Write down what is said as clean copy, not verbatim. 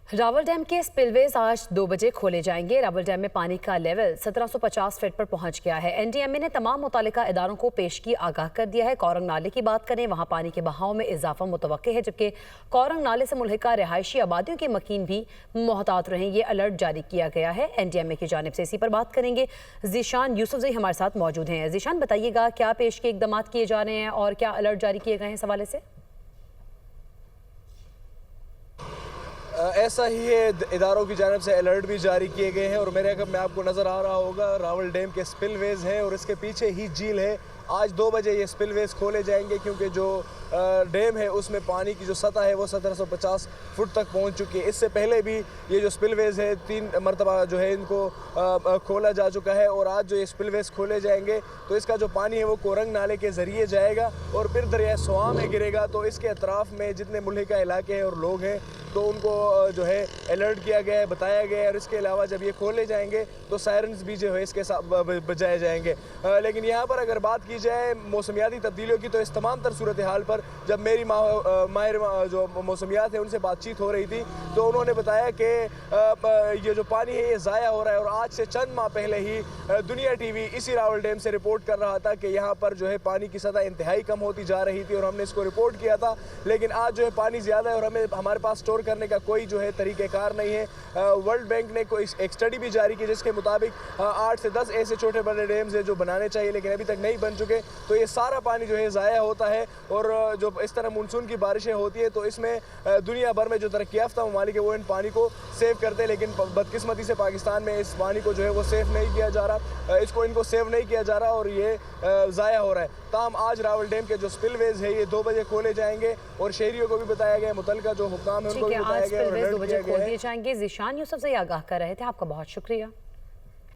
Rawal dam के spillways आज 2 बजे खोले जाएंगे। रावल डैम में पानी का लेवल 1750 फीट पर पहुंच गया है। एनडीएमए ने तमाम मुतालिका इदारों को पेशगी आगाह कर दिया है। कौरंग नाले की बात करें, वहां पानी के बहाव में इजाफा मुतवक्के है, जबकि कौरंग नाले से मुल्हिका रिहायशी आबादियों के मकीन भी मोहतात रहें, ये अलर्ट जारी किया गया है एनडीएमए की जानिब से। इसी पर बात करेंगे, जीशान यूसुफजई हमारे साथ मौजूद हैं। जीशान, बताइएगा क्या पेशगी इकदाम किए जा रहे हैं और क्या अलर्ट जारी किए गए हैं इस हवाले से? ऐसा ही है, इदारों की जानिब से अलर्ट भी जारी किए गए हैं और मेरे अगर में आपको नज़र आ रहा होगा रावल डैम के स्पिलवेज हैं और इसके पीछे ही झील है। आज 2 बजे ये स्पिलवेज खोले जाएंगे क्योंकि जो डैम है उसमें पानी की जो सतह है वो 1750 फुट तक पहुंच चुकी है। इससे पहले भी ये जो स्पिलवेज है 3 मरतबा जो है इनको खोला जा चुका है और आज जो ये स्पिलवेज खोले जाएंगे तो इसका जो पानी है वो कोरंग नाले के ज़रिए जाएगा और फिर दरिया स्वां में गिरेगा। तो इसके अतराफ़ में जितने मुल्हिका इलाके हैं और लोग हैं तो उनको जो है अलर्ट किया गया है, बताया गया है। और इसके अलावा जब ये खोले जाएंगे तो सायरन्स भी जो है इसके साथ बजाए जाएंगे। लेकिन यहाँ पर अगर बात की जाए मौसमियाती तब्दीलियों की तो इस तमाम तर सूरत हाल पर जब मेरी माहिर जो मौसमियात है उनसे बातचीत हो रही थी तो उन्होंने बताया कि ये जो पानी है ये ज़ाया हो रहा है। और आज से चंद माह पहले ही दुनिया टीवी इसी रावल डैम से रिपोर्ट कर रहा था कि यहाँ पर जो है पानी की सतह इंतहाई कम होती जा रही थी और हमने इसको रिपोर्ट किया था। लेकिन आज जो है पानी ज़्यादा है और हमारे पास स्टोर करने का कोई जो है तरीक़ेकार नहीं है। वर्ल्ड बैंक ने कोई एक स्टडी भी जारी की जिसके मुताबिक 8 से 10 ऐसे छोटे बड़े डैम्स हैं जो बनाने चाहिए लेकिन अभी तक नहीं बन चुके। तो ये सारा पानी जो है ज़ाया होता है और जो इस तरह मानसून की बारिशें होती हैं तो इसमें दुनिया भर में जो तरक्की याफ्ता ममालिक है वो इन पानी को सेव करते हैं। लेकिन बदकिस्मती से पाकिस्तान में इस पानी को जो है वो सेव नहीं किया जा रहा, इनको सेव नहीं किया जा रहा और ये ज़ाया हो रहा है। ताहम आज रावल डैम के जो स्पिलवेज है ये 2 बजे खोले जाएंगे और शहरियों को भी बताया गया, मुतलका जो हुक्काम है उनको भी बताया गया और अलर्ट किया गया है। खोल दिए जाएंगे। जीशान यूसुफजई आगाह कर रहे थे, आपका बहुत शुक्रिया।